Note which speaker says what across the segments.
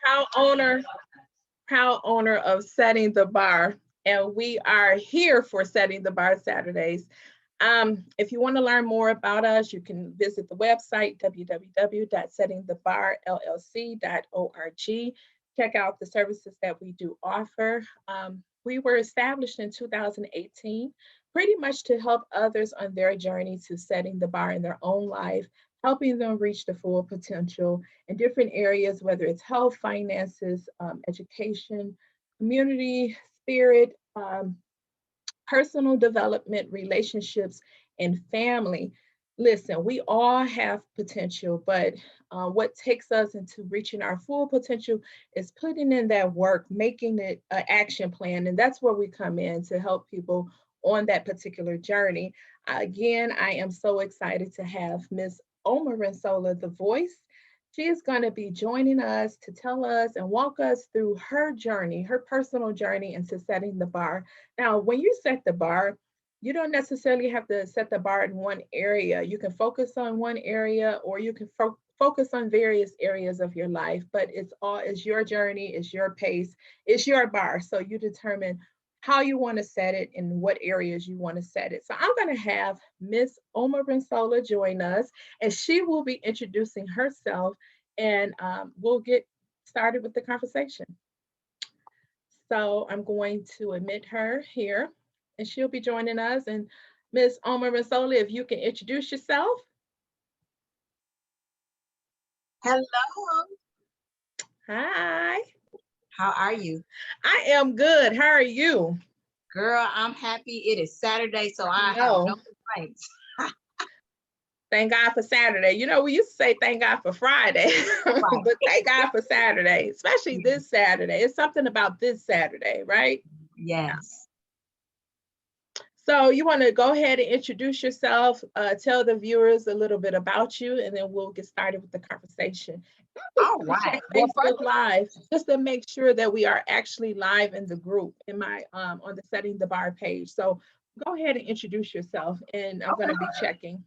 Speaker 1: proud owner, proud owner of Setting the Bar, and we are here for Setting the Bar Saturdays. If you want to learn more about us, you can visit the website www.settingthebarllc.org. Check out the services that we do offer. We were established in 2018, pretty much to help others on their journey to setting the bar in their own life, helping them reach the full potential in different areas, whether it's health, finances, education, community, spirit, personal development, relationships, and family. Listen, we all have potential, but what takes us into reaching our full potential is putting in that work, making it an action plan. And that's where we come in to help people on that particular journey. Again, I am so excited to have Miss Omorinsola, the voice. She is going to be joining us to tell us and walk us through her journey, her personal journey into setting the bar. Now, when you set the bar, you don't necessarily have to set the bar in one area. You can focus on one area, or you can focus on various areas of your life, but it's your journey, it's your pace, it's your bar. So you determine how you want to set it and what areas you want to set it. So I'm going to have Miss Omorinsola join us, and she will be introducing herself, and we'll get started with the conversation. So I'm going to admit her here, and she'll be joining us. And Miss Omorinsola, if you can introduce yourself.
Speaker 2: Hello.
Speaker 1: Hi.
Speaker 2: How are you?
Speaker 1: I am good. How are you?
Speaker 2: Girl, I'm happy. It is Saturday, so I have no complaints.
Speaker 1: Thank God for Saturday. You know, we used to say thank God for Friday,
Speaker 2: Right.
Speaker 1: but thank God for Saturday, especially this Saturday. It's something about this Saturday, right?
Speaker 2: Yes.
Speaker 1: So you want to go ahead and introduce yourself, tell the viewers a little bit about you, and then we'll get started with the conversation.
Speaker 2: All right.
Speaker 1: Well, Facebook Live, just to make sure that we are actually live in the group in my on the Setting the Bar page. So go ahead and introduce yourself, and I'm going to be checking.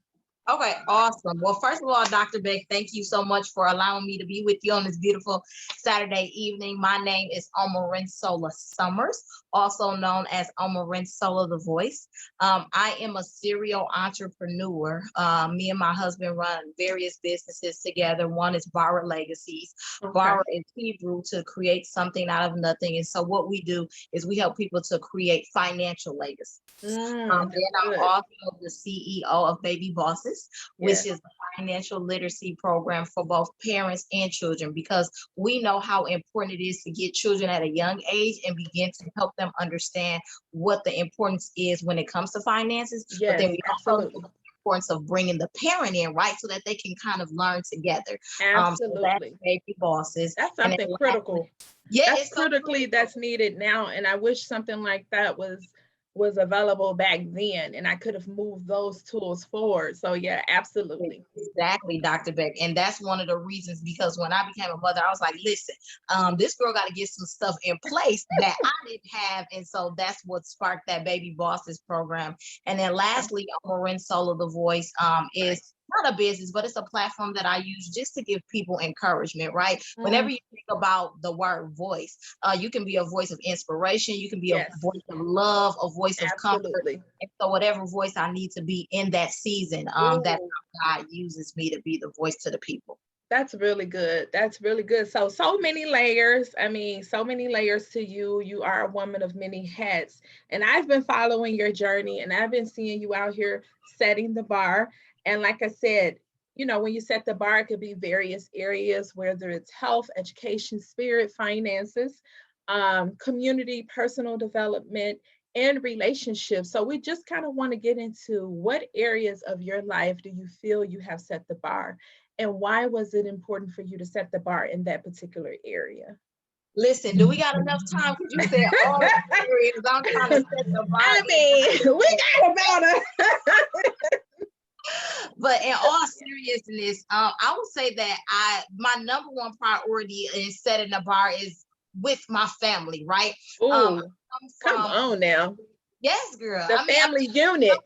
Speaker 2: Okay, awesome. Well, first of all, Dr. Beck, thank you so much for allowing me to be with you on this beautiful Saturday evening. My name is Omorinsola Summers, also known as Omorinsola the Voice. I am a serial entrepreneur. Me and my husband run various businesses together. One is Bara Legacies. Okay. Bara is Hebrew to create something out of nothing. And so what we do is we help people to create financial legacy. Then I'm also the CEO of Baby Bosses, which is a financial literacy program for both parents and children, because we know how important it is to get children at a young age and begin to help them understand what the importance is when it comes to finances. But then we also know the importance of bringing the parent in, right, so that they can kind of learn together.
Speaker 1: Absolutely.
Speaker 2: So that's Baby Bosses.
Speaker 1: That's something critical.
Speaker 2: Yeah,
Speaker 1: that's critically that's needed now, and I wish something like that was available back then, and I could have moved those tools forward. So yeah, absolutely.
Speaker 2: Exactly, Dr. Beck. And that's one of the reasons, because when I became a mother, I was like, listen, this girl got to get some stuff in place that I didn't have. And so that's what sparked that Baby Bosses program. And then lastly, Omorinsola the Voice is not a business, but it's a platform that I use just to give people encouragement, right? Whenever you think about the word voice, you can be a voice of inspiration, you can be a voice of love, a voice of comfort. And so whatever voice I need to be in that season, that God uses me to be the voice to the people.
Speaker 1: That's really good. That's really good. So many layers. I mean, so many layers to you. You are a woman of many hats. And I've been following your journey, and I've been seeing you out here setting the bar. And like I said, you know, when you set the bar, it could be various areas, whether it's health, education, spirit, finances, community, personal development, and relationships. So we just kind of want to get into what areas of your life do you feel you have set the bar? And why was it important for you to set the bar in that particular area?
Speaker 2: Listen, do we got enough time? Because you said all the areas. I'm trying to set the bar.
Speaker 1: I mean, we got about it.
Speaker 2: But in all seriousness, I would say that my number one priority in setting the bar is with my family, right?
Speaker 1: Come on now.
Speaker 2: Yes, girl.
Speaker 1: The family unit.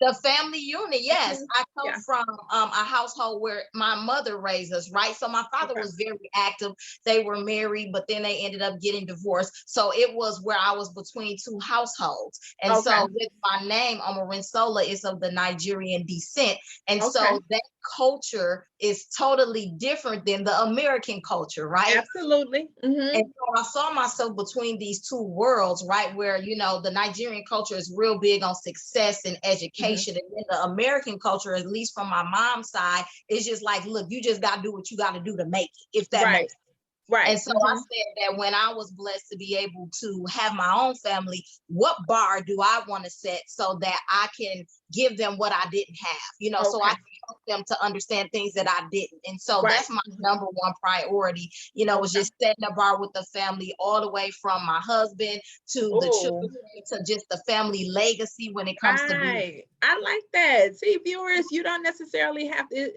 Speaker 2: The family unit, yes.
Speaker 1: Mhm.
Speaker 2: I come
Speaker 1: Yeah.
Speaker 2: from a household where my mother raised us, right? So my father
Speaker 1: Okay.
Speaker 2: was very active. They were married, but then they ended up getting divorced. So it was where I was between two households. And
Speaker 1: Okay.
Speaker 2: so with my name, Omorinsola is of the Nigerian descent. And
Speaker 1: Okay.
Speaker 2: so that culture is totally different than the American culture, right?
Speaker 1: Absolutely.
Speaker 2: And
Speaker 1: Hmm.
Speaker 2: so I saw myself between these two worlds, right? Where, the Nigerian culture is real big on success and
Speaker 1: Hmm.
Speaker 2: education. And then the American culture, at least from my mom's side, is just like, look, you just got to do what you got to do to make it, if that
Speaker 1: Right.
Speaker 2: makes sense. And
Speaker 1: Right.
Speaker 2: so I
Speaker 1: Hmm.
Speaker 2: said that when I was blessed to be able to have my own family, what bar do I want to set so that I can give them what I didn't have, so I
Speaker 1: Okay.
Speaker 2: can help them to understand things that I didn't. And so
Speaker 1: Right.
Speaker 2: that's my
Speaker 1: Hmm.
Speaker 2: number one priority, was
Speaker 1: Okay.
Speaker 2: just setting a bar with the family all the way from my husband to the
Speaker 1: Oh,
Speaker 2: children to just the family legacy when it comes to business.
Speaker 1: right. I like that. See, viewers, you don't necessarily have to,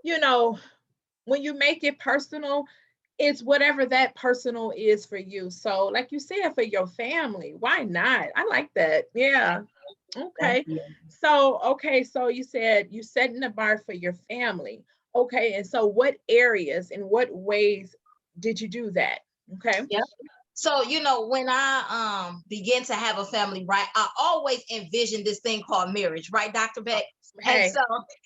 Speaker 1: you know, when you make it personal, it's whatever that personal is for you. So, like you said, for your family, why not? I like that. Yeah.
Speaker 2: Thank
Speaker 1: Okay.
Speaker 2: you.
Speaker 1: So you said you setting the bar for your family. Okay. And so what areas and what ways did you do that? Okay.
Speaker 2: Yeah. So, when I began to have a family, right, I always envisioned this thing called marriage, right, Dr.
Speaker 1: Oh,
Speaker 2: Beck? And
Speaker 1: hey,
Speaker 2: so,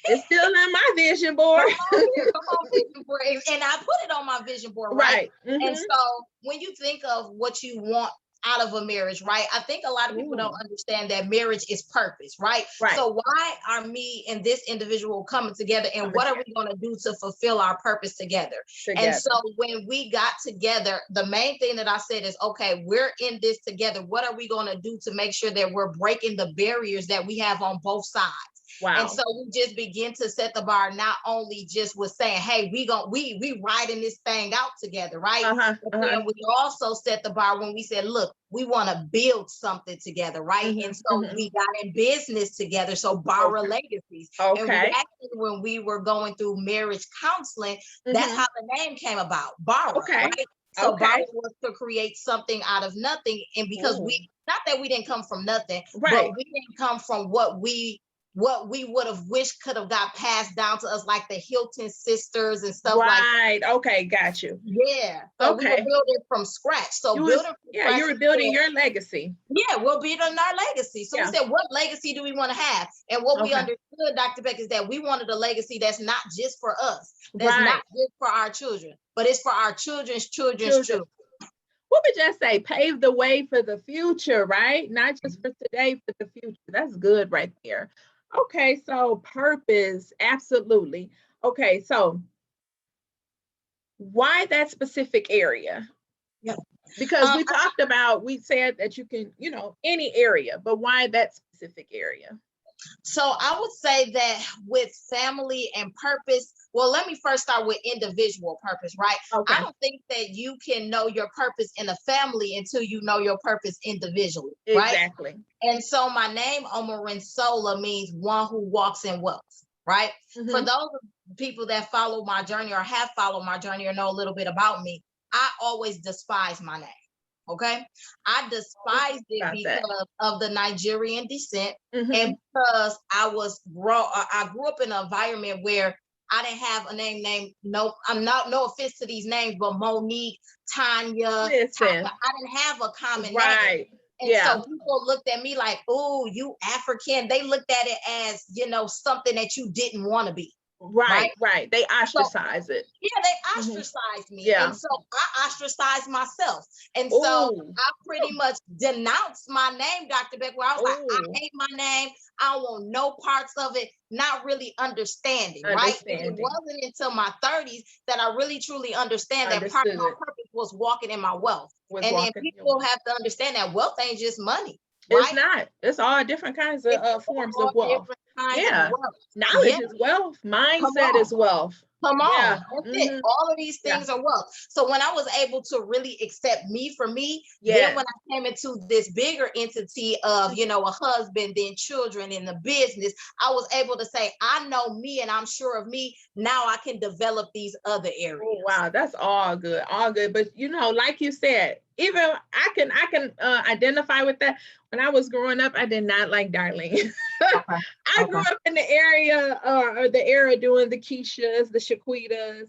Speaker 1: it's still on my vision board.
Speaker 2: come on, vision board. And I put it on my vision board, right?
Speaker 1: Right.
Speaker 2: And
Speaker 1: Mm-hmm.
Speaker 2: so when you think of what you want out of a marriage, right? I think a lot of people don't
Speaker 1: Ooh,
Speaker 2: understand that marriage is purpose, right?
Speaker 1: right.
Speaker 2: So why are me and this individual coming together, and
Speaker 1: Coming
Speaker 2: what are
Speaker 1: together.
Speaker 2: we going to do to fulfill our purpose together? And so
Speaker 1: Together.
Speaker 2: when we got together, the main thing that I said is, okay, we're in this together. What are we going to do to make sure that we're breaking the barriers that we have on both sides? And
Speaker 1: Wow.
Speaker 2: so we just begin to set the bar, not only just with saying, hey, we riding this thing out together, right?
Speaker 1: Uh-huh.
Speaker 2: But
Speaker 1: Uh-huh.
Speaker 2: then we also set the bar when we said, look, we want to build something together, right?
Speaker 1: Mm-hmm.
Speaker 2: And so
Speaker 1: Mm-hmm.
Speaker 2: we got in business together. So borrow
Speaker 1: Okay.
Speaker 2: legacies. And we
Speaker 1: Okay.
Speaker 2: actually, when we were going through marriage counseling, that's
Speaker 1: Mm-hmm.
Speaker 2: how the name came about, borrow,
Speaker 1: Okay.
Speaker 2: right? So borrow
Speaker 1: Okay.
Speaker 2: was to create something out of nothing. And because we,
Speaker 1: Ooh.
Speaker 2: not that we didn't come from nothing, but
Speaker 1: Right.
Speaker 2: we didn't come from what we would have wished could have got passed down to us, like the Hilton sisters and stuff like that.
Speaker 1: Right. Okay. Got you.
Speaker 2: Yeah. So we were
Speaker 1: Okay.
Speaker 2: building from scratch. So
Speaker 1: You was,
Speaker 2: building from
Speaker 1: yeah,
Speaker 2: scratch,
Speaker 1: you were
Speaker 2: we
Speaker 1: building
Speaker 2: said,
Speaker 1: your legacy.
Speaker 2: yeah, we'll build on our legacy. So we
Speaker 1: Yeah.
Speaker 2: said, what legacy do we want to have? And what we
Speaker 1: Okay.
Speaker 2: understood, Dr. Beck, is that we wanted a legacy that's not just for us, that's not
Speaker 1: Right.
Speaker 2: just for our children, but it's for our children's children's
Speaker 1: Children.
Speaker 2: children.
Speaker 1: What would just say? Pave the way for the future, right? Not just for today, for the future. That's good right there. Okay, so purpose, absolutely. Okay, so why that specific area?
Speaker 2: Yeah.
Speaker 1: Because
Speaker 2: Um,
Speaker 1: we talked about, we said that you can, any area, but why that specific area?
Speaker 2: So I would say that with family and purpose, well, let me first start with individual purpose, right? I
Speaker 1: Okay,
Speaker 2: don't think that you can know your purpose in a family until you know your purpose individually, right?
Speaker 1: exactly.
Speaker 2: And so my name, Omorinsola, means one who walks in wealth, right? For
Speaker 1: Hmm.
Speaker 2: those people that follow my journey or have followed my journey or know a little bit about me, I always despise my name. Okay. I despised it
Speaker 1: About that.
Speaker 2: because of the Nigerian descent
Speaker 1: Hmm.
Speaker 2: and because I grew up in an environment where I didn't have a name named, no, I'm not, no offense to these names, but Monique, Tanya,
Speaker 1: Listen,
Speaker 2: I didn't have a common name.
Speaker 1: right.
Speaker 2: And
Speaker 1: Yeah.
Speaker 2: so people looked at me like, oh, you African. They looked at it as, something that you didn't want to be. Right.
Speaker 1: Right, right. They
Speaker 2: So
Speaker 1: ostracize it.
Speaker 2: yeah, they
Speaker 1: Hmm.
Speaker 2: ostracized me.
Speaker 1: Yeah.
Speaker 2: And so I ostracized myself. And so
Speaker 1: Oh,
Speaker 2: I pretty much denounced my name, Dr. Beck, where I was like, I
Speaker 1: oh,
Speaker 2: hate my name. I don't want no parts of it, not really understanding, right? And it
Speaker 1: understanding.
Speaker 2: wasn't until my 30s that I really truly understand that part of my
Speaker 1: Understood.
Speaker 2: purpose was walking in my wealth.
Speaker 1: Was
Speaker 2: And then
Speaker 1: walking your
Speaker 2: people
Speaker 1: way.
Speaker 2: have to understand that wealth ain't just money,
Speaker 1: It's
Speaker 2: right?
Speaker 1: not. It's all different kinds of
Speaker 2: It's
Speaker 1: forms
Speaker 2: all
Speaker 1: of wealth.
Speaker 2: different kinds of
Speaker 1: Yeah.
Speaker 2: wealth. Yeah,
Speaker 1: Knowledge is wealth.
Speaker 2: come
Speaker 1: Mindset
Speaker 2: on.
Speaker 1: is wealth.
Speaker 2: Come
Speaker 1: Yeah.
Speaker 2: on, that's it. All of these
Speaker 1: Yeah.
Speaker 2: things are wealth. So when I was able to really accept me for me, then
Speaker 1: Yes.
Speaker 2: when I came into this bigger entity of, a husband, then children in the business, I was able to say, I know me and I'm sure of me. Now I can develop these other areas.
Speaker 1: Oh wow, that's all good, all good. But like you said, even I can identify with that. When I was growing up, I did not like Darlene.
Speaker 2: Okay.
Speaker 1: I grew up in the area or the era doing the Keishas, the Shaquitas,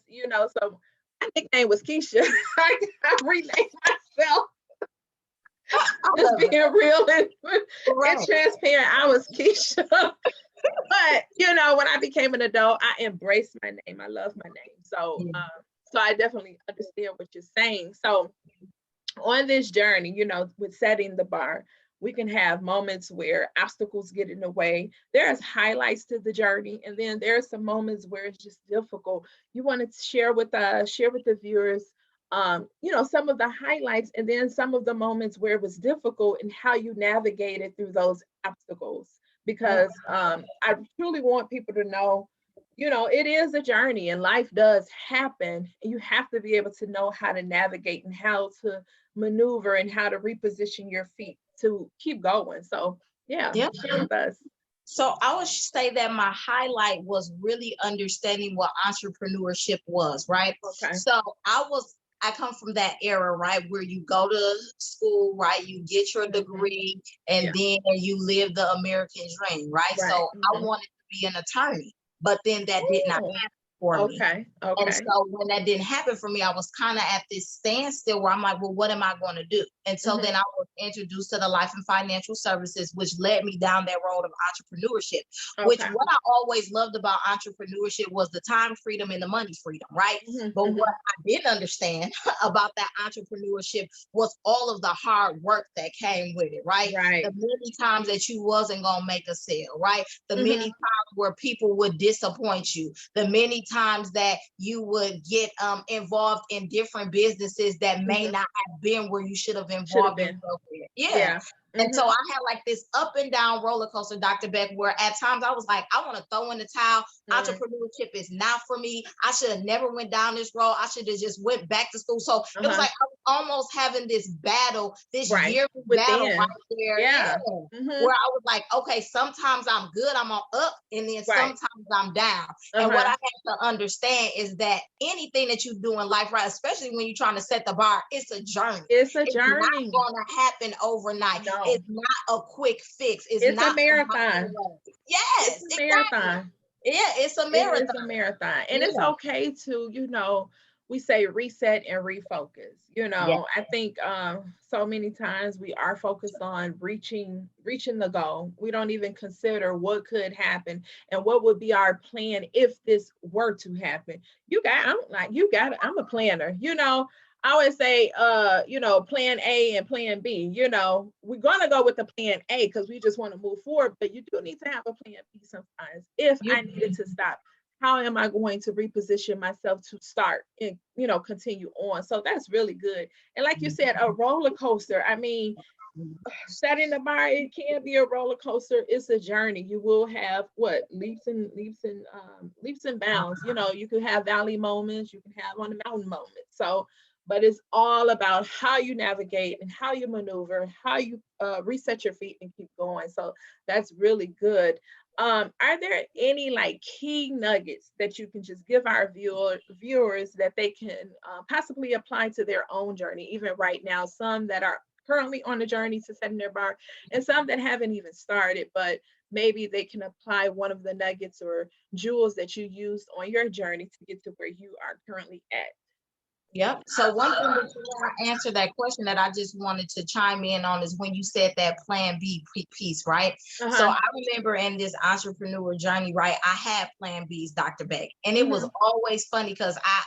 Speaker 1: so my nickname was Keisha. I renamed myself. Just being real and transparent. I was Keisha. But when I became an adult, I embraced my name. I love my name. So I definitely understand what you're saying. So on this journey, with setting the bar, we can have moments where obstacles get in the way. There's highlights to the journey, and then there are some moments where it's just difficult. You want to share with the viewers, some of the highlights, and then some of the moments where it was difficult and how you navigated through those obstacles. Because I truly want people to know, it is a journey and life does happen. And you have to be able to know how to navigate and how to maneuver and how to reposition your feet to keep going. So yeah, share with us.
Speaker 2: So I would say that my highlight was really understanding what entrepreneurship was, right?
Speaker 1: Okay.
Speaker 2: So I come from that era, right, where you go to school, right, you get your degree, and then you live the American dream, right? So I wanted to be an attorney, but then that did not happen for me.
Speaker 1: Okay.
Speaker 2: And so when that didn't happen for me, I was kind of at this standstill where I'm like, well, what am I going to do? And so then I was introduced to the life and financial services, which led me down that road of entrepreneurship, which what I always loved about entrepreneurship was the time freedom and the money freedom, right? But what I didn't understand about that entrepreneurship was all of the hard work that came with it, right? The many times that you wasn't going to make a sale, right? The many times where people would disappoint you, the many times that you would get involved in different businesses that may not have been where you should have involved yourself in. Yeah. And so I had like this up and down roller coaster, Dr. Beck, where at times I was like, I want to throw in the towel. Entrepreneurship is not for me. I should have never went down this road. I should have just went back to school. So it was like I was almost having this battle, this yearly battle right there.
Speaker 1: Yeah.
Speaker 2: Where I was like, okay, sometimes I'm good, I'm on up, and then sometimes I'm down. And what I had to understand is that anything that you do in life, right, especially when you're trying to set the bar, it's a journey.
Speaker 1: It's a journey.
Speaker 2: It's not going to happen overnight. No. It's not a quick fix.
Speaker 1: It's not a marathon.
Speaker 2: Yes,
Speaker 1: it's a marathon.
Speaker 2: Yeah, it's a marathon.
Speaker 1: It's a marathon. And it's okay to, we say reset and refocus. I think so many times we are focused on reaching the goal. We don't even consider what could happen and what would be our plan if this were to happen. I'm a planner. I always say, plan A and plan B. We're going to go with the plan A because we just want to move forward, but you do need to have a plan B sometimes. If I needed to stop, how am I going to reposition myself to start and, continue on? So that's really good. And like you said, a roller coaster. I mean, setting the bar, it can be a roller coaster. It's a journey. You will have leaps and bounds. You can have valley moments, you can have on the mountain moments. So, but it's all about how you navigate and how you maneuver, how you reset your feet and keep going. So that's really good. Are there any key nuggets that you can just give our viewers that they can possibly apply to their own journey, even right now? Some that are currently on the journey to setting their bar, and some that haven't even started, but maybe they can apply one of the nuggets or jewels that you used on your journey to get to where you are currently at.
Speaker 2: Yep. So one thing that you want to answer that question that I just wanted to chime in on is when you said that plan B piece, right? So I remember in this entrepreneur journey, right, I had plan Bs, Dr. Beck, and it was always funny because I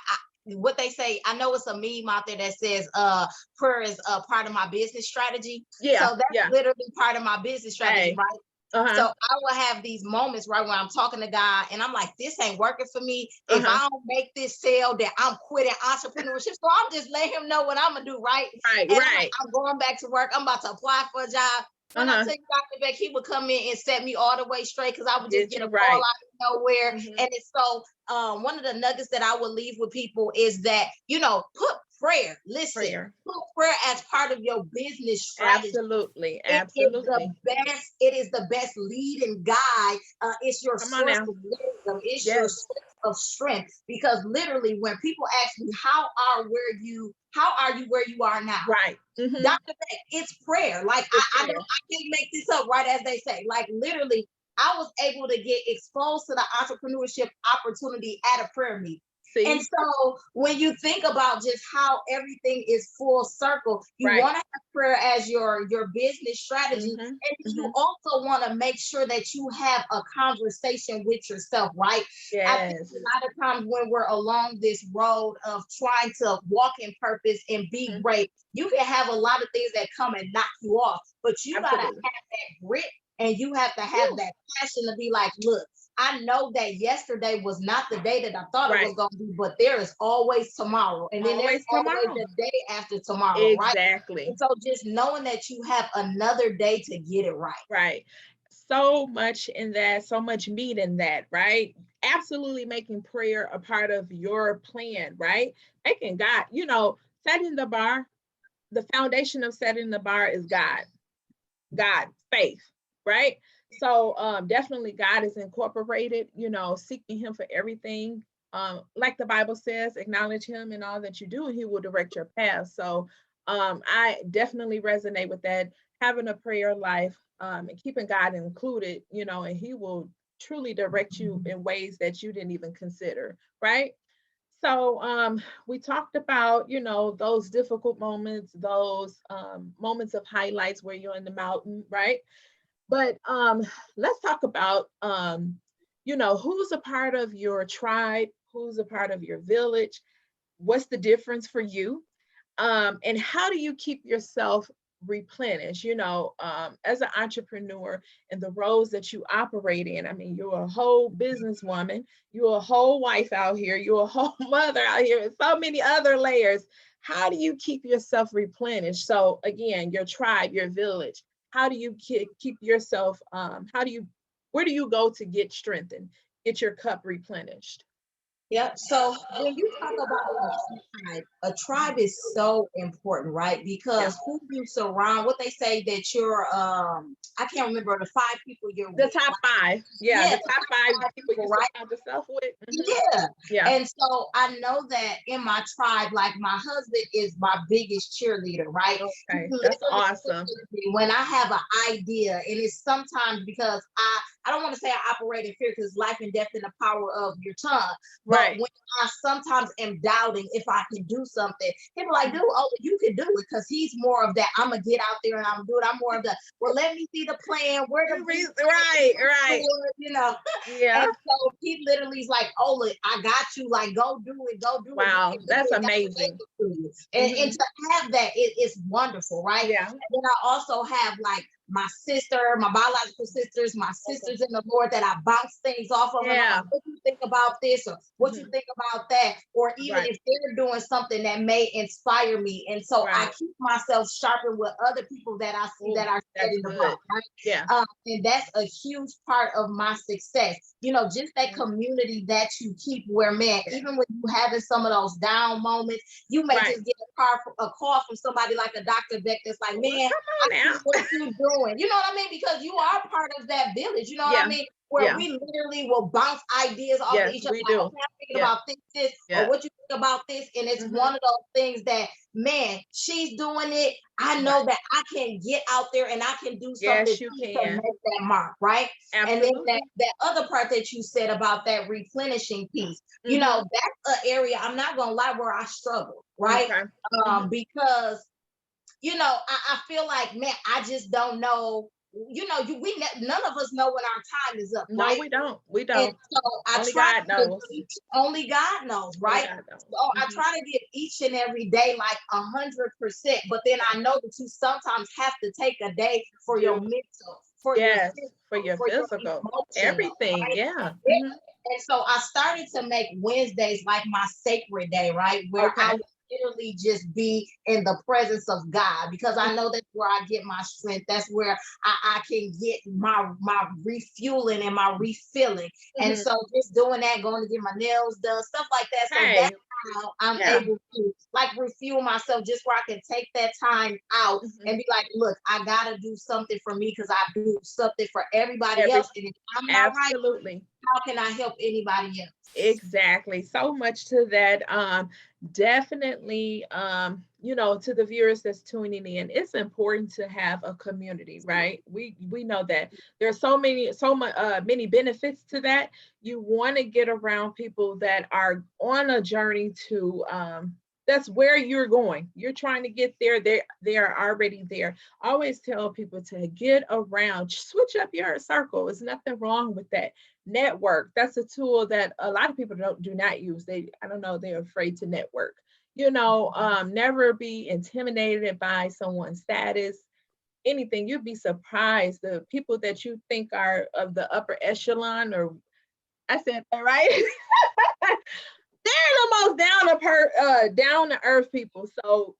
Speaker 2: what they say, I know it's a meme out there that says prayer is part of my business strategy. So that's literally part of my business strategy, right? So I will have these moments, right, where I'm talking to God and I'm like, this ain't working for me. If I don't make this sale, then I'm quitting entrepreneurship. So I'm just letting him know what I'm gonna do, right? I'm going back to work. I'm about to apply for a job. when I
Speaker 1: Uh-huh.
Speaker 2: tell you Dr. Beck, he would come in and set me all the way straight because I would just
Speaker 1: Get
Speaker 2: get
Speaker 1: you
Speaker 2: a call out
Speaker 1: right.
Speaker 2: of nowhere.
Speaker 1: Mhm.
Speaker 2: And it's so one of the nuggets that I would leave with people is that, put prayer. Listen,
Speaker 1: Prayer.
Speaker 2: put prayer as part of your business strategy.
Speaker 1: Absolutely.
Speaker 2: It is the
Speaker 1: Absolutely.
Speaker 2: best. It is the best lead and guide. It's your
Speaker 1: Come on
Speaker 2: source
Speaker 1: now.
Speaker 2: of wisdom. It's your
Speaker 1: Yes.
Speaker 2: source of strength. Because literally, when people ask me how are you where you are now,
Speaker 1: Right.
Speaker 2: Dr. Beck, it's prayer. Like
Speaker 1: It's
Speaker 2: I
Speaker 1: prayer.
Speaker 2: can't make this up, right? As they say, like literally, I was able to get exposed to the entrepreneurship opportunity at a prayer meeting. And
Speaker 1: See?
Speaker 2: so when you think about just how everything is full circle, you
Speaker 1: Right.
Speaker 2: want to have prayer as your business strategy.
Speaker 1: Mm-hmm.
Speaker 2: And you
Speaker 1: Mm-hmm.
Speaker 2: also want to make sure that you have a conversation with yourself, right? I think
Speaker 1: Yes.
Speaker 2: a lot of times when we're along this road of trying to walk in purpose and be
Speaker 1: Mhm.
Speaker 2: great, you can have a lot of things that come and knock you off, but you got to have
Speaker 1: Absolutely.
Speaker 2: that grit and you have to have
Speaker 1: Woo.
Speaker 2: that passion to be like, look, I know that yesterday was not the day that I thought it was
Speaker 1: Right.
Speaker 2: going to be, but there is always tomorrow. And then there's
Speaker 1: Always
Speaker 2: always
Speaker 1: tomorrow.
Speaker 2: the day after tomorrow, right?
Speaker 1: Exactly.
Speaker 2: And so just knowing that you have another day to get it right.
Speaker 1: Right. So much in that, so much meat in that, right? Absolutely making prayer a part of your plan, right? Making God, setting the bar, the foundation of setting the bar is God, faith, right? So definitely God is incorporated, seeking him for everything. Like the Bible says, acknowledge him in all that you do, and he will direct your path. So I definitely resonate with that, having a prayer life, and keeping God included, and he will truly direct you in ways that you didn't even consider, right? So we talked about, those difficult moments, those moments of highlights where you're in the mountain, right? But let's talk about, who's a part of your tribe, who's a part of your village, what's the difference for you, and how do you keep yourself replenished, as an entrepreneur and the roles that you operate in. I mean, you're a whole businesswoman, you're a whole wife out here, you're a whole mother out here, and so many other layers. How do you keep yourself replenished? So again, your tribe, your village, how do you keep yourself, where do you go to get strengthened, get your cup replenished?
Speaker 2: Yep. So when you talk about a tribe is so important, right?
Speaker 1: Yeah.
Speaker 2: Because who you surround, what they say that you're I can't remember the five people you're
Speaker 1: The
Speaker 2: with.
Speaker 1: top five. Yeah,
Speaker 2: Yeah,
Speaker 1: the
Speaker 2: the
Speaker 1: top five
Speaker 2: five
Speaker 1: people
Speaker 2: people,
Speaker 1: you
Speaker 2: right?
Speaker 1: surround yourself with. Mhm.
Speaker 2: Yeah.
Speaker 1: Yeah.
Speaker 2: And so I know that in my tribe, like my husband is my biggest cheerleader, right? He
Speaker 1: Okay. That's
Speaker 2: literally
Speaker 1: awesome.
Speaker 2: pushes me when I have an idea, and it's sometimes because I don't want to say I operate in fear because life and death in the power of your tongue. But
Speaker 1: Right.
Speaker 2: when I sometimes am doubting if I can do something, people like, dude, oh, you can do it because he's more of that. I'm gonna get out there and I'm gonna do it. I'm more of the well, let me see the plan, where the
Speaker 1: Right, right.
Speaker 2: you know.
Speaker 1: Yeah.
Speaker 2: And so he literally is like, oh, look, I got you. Like, go do it. Go do it. You
Speaker 1: Wow,
Speaker 2: can do
Speaker 1: that's
Speaker 2: it. God
Speaker 1: amazing.
Speaker 2: gave it to you. And
Speaker 1: Mhm.
Speaker 2: to have that, it's wonderful, right?
Speaker 1: Yeah.
Speaker 2: And then I also have like my sister, my biological sisters, my
Speaker 1: Okay.
Speaker 2: sisters in the Lord that I bounce things off of. And I'm
Speaker 1: Yeah.
Speaker 2: like, what do you think about this? Or what you
Speaker 1: Mhm.
Speaker 2: think about that? Or even
Speaker 1: Right.
Speaker 2: if they're doing something that may inspire me. And so I
Speaker 1: Right.
Speaker 2: keep myself sharpened with other people that I see that
Speaker 1: Oh,
Speaker 2: are
Speaker 1: that's
Speaker 2: setting the bar,
Speaker 1: good.
Speaker 2: right?
Speaker 1: Yeah.
Speaker 2: And that's a huge part of my success. Just that
Speaker 1: Mhm.
Speaker 2: community that you keep where, man,
Speaker 1: Yeah.
Speaker 2: even when you having some of those down moments, you may
Speaker 1: Right.
Speaker 2: just get a call from somebody like a Dr. Beck that's like,
Speaker 1: Well,
Speaker 2: man,
Speaker 1: come
Speaker 2: I
Speaker 1: on
Speaker 2: see what
Speaker 1: now.
Speaker 2: you doing. You know what I mean? Because you are part of that village. You know what I
Speaker 1: Yeah.
Speaker 2: mean? Where
Speaker 1: Yeah.
Speaker 2: we literally will bounce ideas off of
Speaker 1: Yes,
Speaker 2: each other,
Speaker 1: we
Speaker 2: like,
Speaker 1: do.
Speaker 2: okay, I'm thinking
Speaker 1: Yeah.
Speaker 2: about this, or
Speaker 1: Yeah.
Speaker 2: what you think about this. And it's one
Speaker 1: Mhm.
Speaker 2: of those things that, man, she's doing it. I know
Speaker 1: Right.
Speaker 2: that I can get out there and I can do something
Speaker 1: Yes, you
Speaker 2: too to
Speaker 1: can.
Speaker 2: make that mark, right? And then that,
Speaker 1: Absolutely.
Speaker 2: that other part that you said about that replenishing piece,
Speaker 1: Mhm.
Speaker 2: that's an area I'm not gonna lie where I struggle, right?
Speaker 1: Okay. Mhm.
Speaker 2: Because I feel like, man, I just don't know. None of us know when our time is up,
Speaker 1: No,
Speaker 2: right?
Speaker 1: we don't. We
Speaker 2: And
Speaker 1: don't.
Speaker 2: so I
Speaker 1: Only
Speaker 2: try
Speaker 1: God
Speaker 2: to give
Speaker 1: knows.
Speaker 2: only God knows,
Speaker 1: Only
Speaker 2: right?
Speaker 1: God knows.
Speaker 2: So I
Speaker 1: Mhm.
Speaker 2: try to give each and every day like 100%, but then I know that you sometimes have to take a day for your
Speaker 1: Do.
Speaker 2: mental, for your
Speaker 1: Yes, for
Speaker 2: physical,
Speaker 1: your
Speaker 2: for your
Speaker 1: physical.
Speaker 2: emotional,
Speaker 1: Everything.
Speaker 2: right?
Speaker 1: Yeah.
Speaker 2: Yeah.
Speaker 1: Mhm.
Speaker 2: And so I started to make Wednesdays like my sacred day, right? Where I
Speaker 1: Okay.
Speaker 2: literally just be in the presence of God, because I know that's where I get my strength. That's where I can get my refueling and my refilling. And
Speaker 1: Mhm.
Speaker 2: so just doing that, going to get my nails done, stuff like that. So
Speaker 1: Right.
Speaker 2: that's how I'm
Speaker 1: Yeah.
Speaker 2: able to like refuel myself, just where I can take that time out
Speaker 1: Mhm.
Speaker 2: and be like, look, I gotta do something for me because I do something for everybody
Speaker 1: Every
Speaker 2: else. And if I'm not right,
Speaker 1: Absolutely.
Speaker 2: how can I help anybody else?
Speaker 1: Exactly. So much to that. Definitely, to the viewers that's tuning in, it's important to have a community, right? We know that there's many benefits to that. You want to get around people that are on a journey to that's where you're going. You're trying to get there. They are already there. I always tell people to get around, switch up your circle. There's nothing wrong with that. Network, that's a tool that a lot of people do not use. I don't know, they're afraid to network. Never be intimidated by someone's status, anything. You'd be surprised the people that you think are of the upper echelon, or I said that right. They're the most down to earth people. So,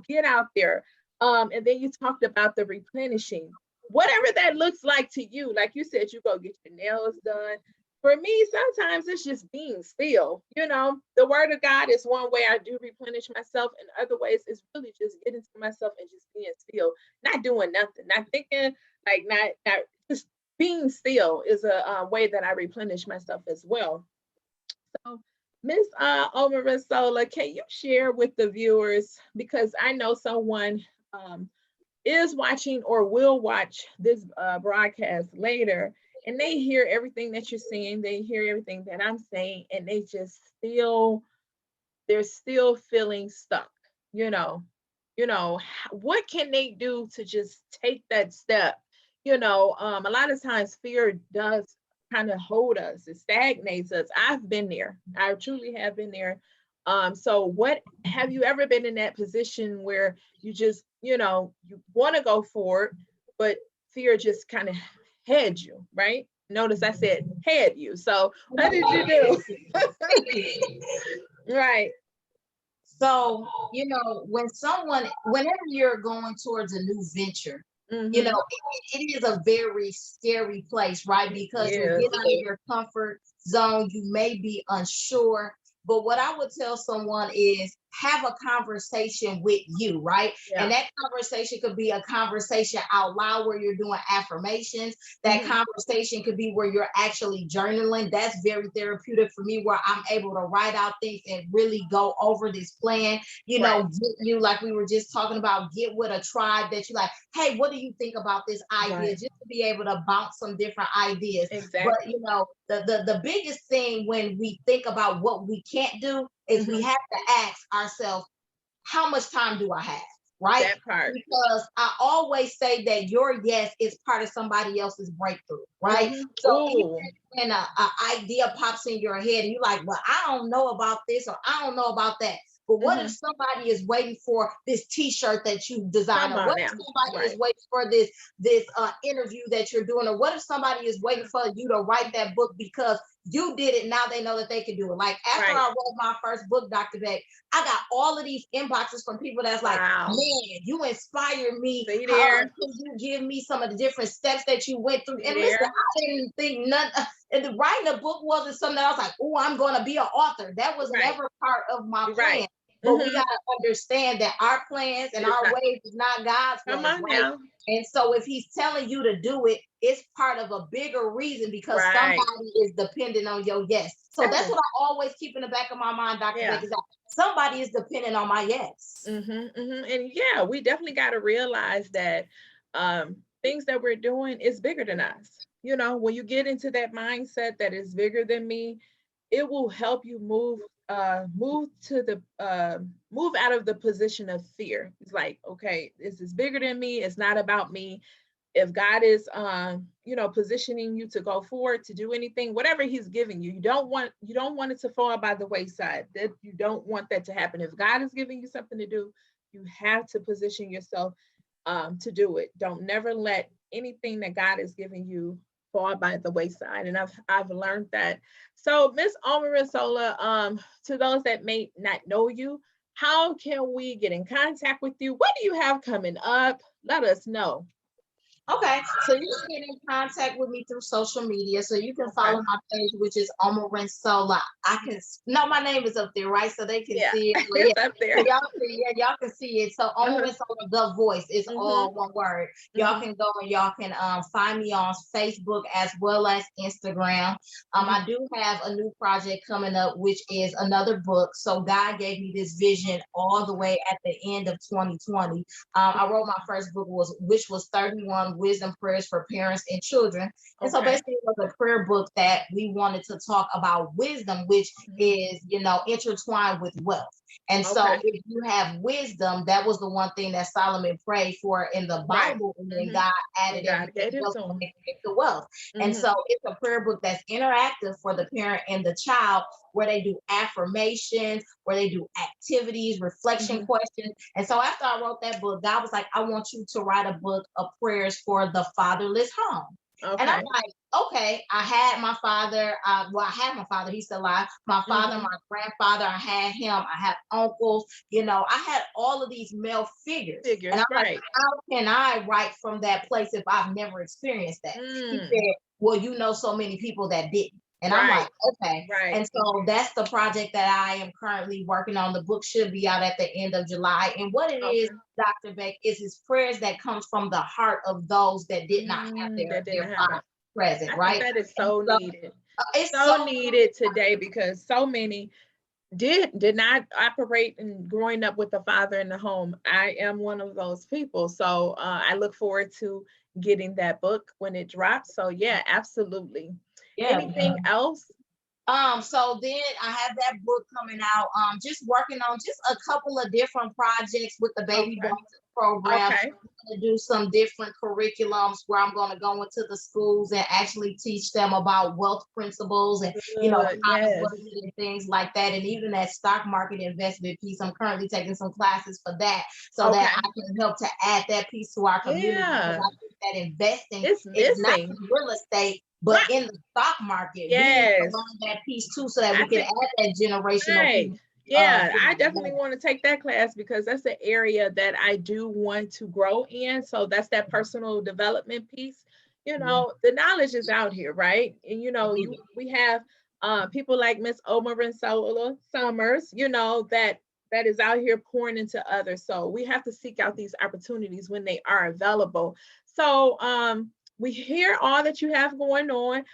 Speaker 1: get out there. And then you talked about the replenishing, whatever that looks like to you. Like you said, you go get your nails done. For me, sometimes it's just being still. The word of God is one way I do replenish myself, and other ways it's really just getting to myself and just being still, not doing nothing, not thinking, like not just being still is a way that I replenish myself as well. So, Miss Omorinsola, can you share with the viewers, because I know someone is watching or will watch this broadcast later, and they hear everything that you're saying, they hear everything that I'm saying, and they're still feeling stuck. You know, what can they do to just take that step? A lot of times fear does kind of hold us, it stagnates us. I've been there. I truly have been there. So what have you ever been in that position where you just, you want to go forward, but fear just kind of had you, right? Notice I said had you. So what did you do? Right.
Speaker 2: So, whenever you're going towards a new venture,
Speaker 1: Mm-hmm.
Speaker 2: it is a very scary place, right? Because you're
Speaker 1: Yes.
Speaker 2: getting out of your comfort zone. You may be unsure. But what I would tell someone is have a conversation with you, right? And
Speaker 1: Yeah.
Speaker 2: that conversation could be a conversation out loud where you're doing affirmations. That
Speaker 1: Mm-hmm.
Speaker 2: conversation could be where you're actually journaling. That's very therapeutic for me, where I'm able to write out things and really go over this plan.
Speaker 1: Right.
Speaker 2: Get you, like we were just talking about, get with a tribe that you like, hey, what do you think about this idea?
Speaker 1: Right.
Speaker 2: Just to be able to bounce some different ideas. But
Speaker 1: Exactly.
Speaker 2: the biggest thing when we think about what we can't do is we
Speaker 1: Mm-hmm.
Speaker 2: have to ask ourselves, how much time do I have? Right?
Speaker 1: That part.
Speaker 2: Because I always say that your yes is part of somebody else's breakthrough, right?
Speaker 1: Mm-hmm.
Speaker 2: So even
Speaker 1: Oh.
Speaker 2: when a idea pops in your head and you're like, well, I don't know about this or I don't know about that. But what if
Speaker 1: Mm-hmm.
Speaker 2: somebody is waiting for this T-shirt that you design,
Speaker 1: Come
Speaker 2: or
Speaker 1: on
Speaker 2: what if
Speaker 1: now.
Speaker 2: somebody is
Speaker 1: Right.
Speaker 2: waiting for this interview that you're doing, or what if somebody is waiting for you to write that book because you did it? Now they know that they can do it. Like after
Speaker 1: Right.
Speaker 2: I wrote my first book, Dr. Beck, I got all of these inboxes from people that's like,
Speaker 1: Wow.
Speaker 2: man, you inspire me.
Speaker 1: See
Speaker 2: How
Speaker 1: there.
Speaker 2: can you give me some of the different steps that you went through?
Speaker 1: See
Speaker 2: And listen,
Speaker 1: there.
Speaker 2: I didn't think none. And writing a book wasn't something that I was like, oh, I'm going to be an author. That was
Speaker 1: Right.
Speaker 2: never part of my
Speaker 1: Right.
Speaker 2: plan. But we
Speaker 1: Mm-hmm.
Speaker 2: got to understand that our plans and
Speaker 1: It's
Speaker 2: our
Speaker 1: not.
Speaker 2: ways is not God's
Speaker 1: Come
Speaker 2: ways,
Speaker 1: on
Speaker 2: right?
Speaker 1: now.
Speaker 2: And so if he's telling you to do it, it's part of a bigger reason, because
Speaker 1: Right.
Speaker 2: somebody is dependent on your yes. So
Speaker 1: That
Speaker 2: that's
Speaker 1: is.
Speaker 2: what I always keep in the back of my mind, Dr.
Speaker 1: Yeah.
Speaker 2: Beck, is that somebody is dependent on my yes.
Speaker 1: Mm-hmm. Mm-hmm. And yeah, we definitely got to realize that things that we're doing is bigger than us. When you get into that mindset that is bigger than me, it will help you move out of the position of fear. It's like, okay, this is bigger than me. It's not about me. If God is positioning you to go forward, to do anything, whatever he's giving you, you don't want it to fall by the wayside. That you don't want that to happen. If God is giving you something to do, you have to position yourself to do it. Don't never let anything that God is giving you fall by the wayside. And I've learned that. So Miss Omorinsola, to those that may not know you, How can we get in contact with you? What do you have coming up? Let us know.
Speaker 2: Okay, so you can get in contact with me through social media. So you can
Speaker 1: Okay.
Speaker 2: follow my page, which is Omorinsola. No, my name is up there, right? So they can
Speaker 1: Yeah,
Speaker 2: see it. But yeah,
Speaker 1: it's up
Speaker 2: so
Speaker 1: there.
Speaker 2: y'all can see it. So
Speaker 1: Uh-huh.
Speaker 2: Omorinsola, the voice is
Speaker 1: Mm-hmm.
Speaker 2: all one word. Y'all
Speaker 1: Mm-hmm.
Speaker 2: can go and y'all can find me on Facebook as well as Instagram.
Speaker 1: Mm-hmm.
Speaker 2: I do have a new project coming up, which is another book. So God gave me this vision all the way at the end of 2020. I wrote my first book, which was 31 wisdom prayers for parents and children. And so
Speaker 1: Okay.
Speaker 2: basically it was a prayer book that we wanted to talk about wisdom, which
Speaker 1: Mhm.
Speaker 2: is, intertwined with wealth. And so
Speaker 1: Okay.
Speaker 2: if you have wisdom, that was the one thing that Solomon prayed for in the
Speaker 1: Right.
Speaker 2: Bible, and then
Speaker 1: Mm-hmm.
Speaker 2: God
Speaker 1: And
Speaker 2: added
Speaker 1: God
Speaker 2: everything
Speaker 1: gave it
Speaker 2: else
Speaker 1: to
Speaker 2: to
Speaker 1: him.
Speaker 2: make the wealth. And
Speaker 1: Mm-hmm.
Speaker 2: so it's a prayer book that's interactive for the parent and the child, where they do affirmations, where they do activities, reflection
Speaker 1: Mm-hmm.
Speaker 2: questions. And so after I wrote that book, God was like, I want you to write a book of prayers for the fatherless home. And I'm
Speaker 1: Okay.
Speaker 2: like, okay, I had my father. I had my father. He's still alive. My father,
Speaker 1: Mm-hmm.
Speaker 2: my grandfather, I had him. I had uncles. I had all of these male figures. And
Speaker 1: Figures,
Speaker 2: I'm like,
Speaker 1: right.
Speaker 2: how can I write from that place if I've never experienced that? He
Speaker 1: Mm.
Speaker 2: said, well, you know so many people that didn't. And I'm like,
Speaker 1: Right.
Speaker 2: okay.
Speaker 1: Right.
Speaker 2: And so that's the project that I am currently working on. The book should be out at the end of July. And what it is,
Speaker 1: Okay.
Speaker 2: Dr. Beck, is his prayers that comes from the heart of those that did not have
Speaker 1: That
Speaker 2: their
Speaker 1: didn't happen.
Speaker 2: father present,
Speaker 1: I think
Speaker 2: right?
Speaker 1: that is
Speaker 2: And
Speaker 1: so
Speaker 2: so
Speaker 1: needed.
Speaker 2: it's
Speaker 1: So
Speaker 2: so
Speaker 1: needed today because so many did not operate and growing up with a father in the home. I am one of those people. So I look forward to getting that book when it drops. So yeah, absolutely.
Speaker 2: yeah.
Speaker 1: Anything else?
Speaker 2: So then I have that book coming out. Just working on just a couple of different projects with the baby
Speaker 1: Okay.
Speaker 2: bonus program.
Speaker 1: Okay.
Speaker 2: I'm gonna do some different curriculums where I'm gonna go into the schools and actually teach them about wealth principles and
Speaker 1: Good.
Speaker 2: how to
Speaker 1: Yes.
Speaker 2: budget and things like that. And even that stock market investment piece, I'm currently taking some classes for that so that
Speaker 1: Okay.
Speaker 2: I can help to add that piece to our community, because
Speaker 1: Yeah.
Speaker 2: I think that investing
Speaker 1: It's
Speaker 2: is not
Speaker 1: missing.
Speaker 2: in real estate,
Speaker 1: Right.
Speaker 2: but in the stock market. We need to
Speaker 1: Yes.
Speaker 2: learn that piece too, so that
Speaker 1: I
Speaker 2: we can
Speaker 1: think
Speaker 2: add that generational
Speaker 1: right.
Speaker 2: piece.
Speaker 1: Yeah, I definitely want to take that class because that's the area that I do want to grow in. So that's that personal development piece. The knowledge is out here, right? And we have people like Miss Omorinsola Summers, that is out here pouring into others. So we have to seek out these opportunities when they are available. So we hear all that you have going on.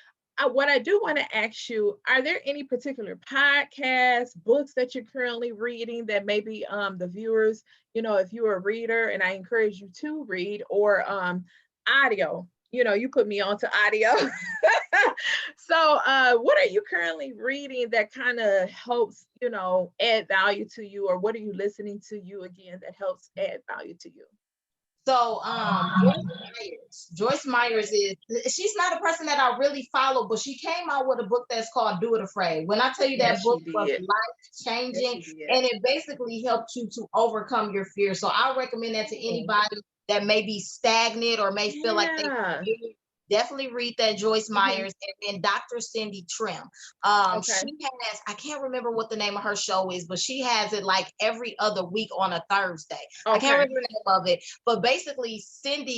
Speaker 1: What I do want to ask you, are there any particular podcasts, books that you're currently reading that maybe the viewers, if you're a reader, and I encourage you to read, or audio, you put me on to audio. So what are you currently reading that kind of helps, add value to you, or what are you listening to you again that helps add value to you?
Speaker 2: So Joyce Myers she's not a person that I really follow, but she came out with a book that's called Do It Afraid. When I tell you that
Speaker 1: Yes, she
Speaker 2: book was
Speaker 1: did.
Speaker 2: life
Speaker 1: Yes,
Speaker 2: changing,
Speaker 1: she did.
Speaker 2: and it basically helped you to overcome your fear. So I recommend that to
Speaker 1: Oh,
Speaker 2: anybody that may be stagnant or may feel like they
Speaker 1: yeah.
Speaker 2: definitely read that Joyce
Speaker 1: Hmm.
Speaker 2: Myers, and then Dr. Cindy Trim.
Speaker 1: Okay.
Speaker 2: She has, I can't remember what the name of her show is, but she has it like every other week on a Thursday. I can't
Speaker 1: Okay.
Speaker 2: remember the name of it, but basically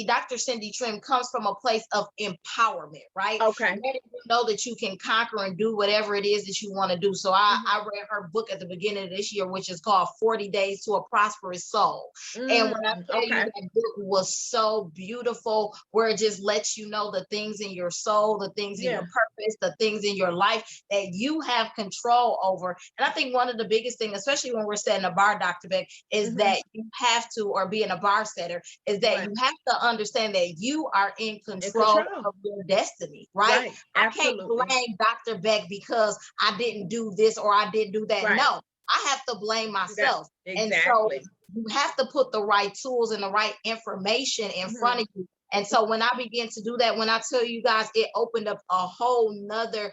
Speaker 2: Dr. Cindy Trim comes from a place of empowerment, right?
Speaker 1: Okay.
Speaker 2: Letting you know that you can conquer and do whatever it is that you want to do. So I
Speaker 1: Mhm.
Speaker 2: read her book at the beginning of this year, which is called 40 Days to a Prosperous Soul. And when I tell you,
Speaker 1: Okay.
Speaker 2: that book was so beautiful, where it just lets you know the things in your soul, the things in your
Speaker 1: Yeah.
Speaker 2: purpose, the things in your life that you have control over. And I think one of the biggest things, especially when we're setting a bar, Dr. Beck, is
Speaker 1: Hmm.
Speaker 2: that you have to, or being a bar setter, is that
Speaker 1: Right.
Speaker 2: you have to understand that you are in
Speaker 1: In
Speaker 2: control
Speaker 1: control.
Speaker 2: of your destiny, right?
Speaker 1: Right.
Speaker 2: I can't
Speaker 1: Absolutely.
Speaker 2: blame Dr. Beck because I didn't do this or I didn't do that.
Speaker 1: Right.
Speaker 2: No, I have to blame
Speaker 1: You got
Speaker 2: myself. And so
Speaker 1: exactly.
Speaker 2: you have to put the right tools and the right information in front
Speaker 1: Hmm.
Speaker 2: of you. And so when I began to do that, when I tell you guys, it opened up a whole nother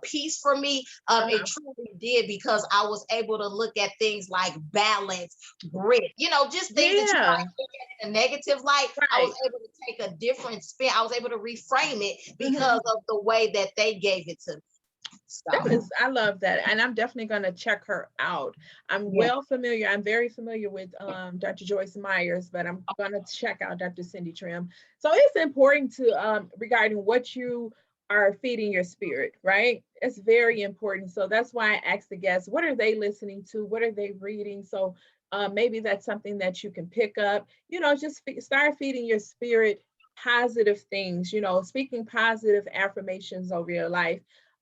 Speaker 2: piece for me. It
Speaker 1: Uh-huh.
Speaker 2: truly did, because I was able to look at things like balance, grit, just things that you
Speaker 1: Yeah.
Speaker 2: might look at in a negative light. I was
Speaker 1: Right.
Speaker 2: able to take a different spin. I was able to reframe it
Speaker 1: Hmm.
Speaker 2: because of the way that they gave it to me. So
Speaker 1: I love that. And I'm definitely going to check her out. I'm
Speaker 2: yeah.
Speaker 1: I'm very familiar with Dr. Joyce Myers, but I'm going to check out Dr. Cindy Trim. So it's important to, regarding what you are feeding your spirit, right? It's very important. So that's why I asked the guests, what are they listening to? What are they reading? So maybe that's something that you can pick up, just start feeding your spirit positive things, speaking positive affirmations over your life.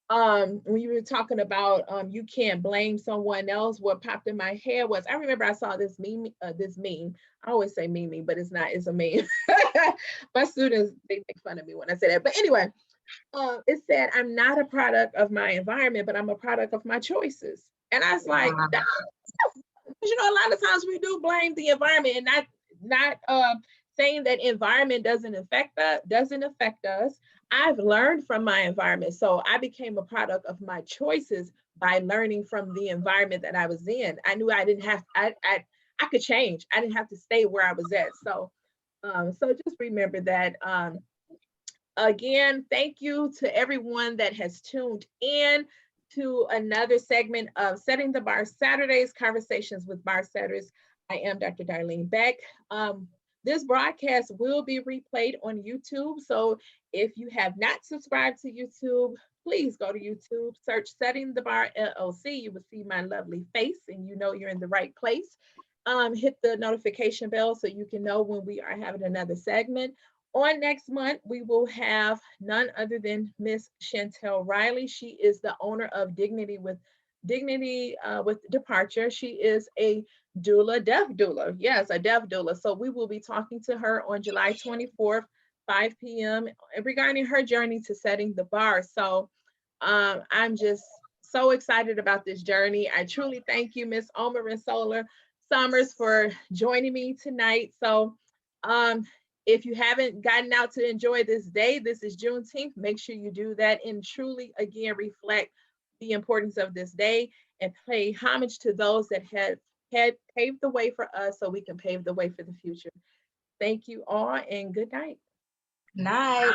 Speaker 1: When you were talking about you can't blame someone else, what popped in my head was, I remember I saw this meme. I always say meme, but it's not, it's a meme. My students, they make fun of me when I say that, but anyway, it said, I'm not a product of my environment, but I'm a product of my choices. And I was like,
Speaker 2: Wow.
Speaker 1: a lot of times we do blame the environment, and not saying that environment doesn't affect us. I've learned from my environment, so I became a product of my choices by learning from the environment that I was in. I knew I didn't have I could change. I didn't have to stay where I was at. So just remember that. Again, thank you to everyone that has tuned in to another segment of Setting the Bar Saturdays, Conversations with Bar Setters. I am Dr. Darlene Beck. This broadcast will be replayed on YouTube. So if you have not subscribed to YouTube, please go to YouTube, search Setting the Bar LLC. You will see my lovely face and you know you're in the right place. Hit the notification bell so you can know when we are having another segment. On next month, we will have none other than Miss Chantel Riley. She is the owner of Dignity with Departure. She is a doula, deaf doula. Yes, a deaf doula. So we will be talking to her on July 24th, 5 p.m. regarding her journey to setting the bar. So I'm just so excited about this journey. I truly thank you, Miss Omorinsola Summers, for joining me tonight. So um, if you haven't gotten out to enjoy this day, this is Juneteenth, make sure you do that and truly, again, reflect the importance of this day and pay homage to those that had paved the way for us so we can pave the way for the future. Thank you all and good night.
Speaker 2: Night.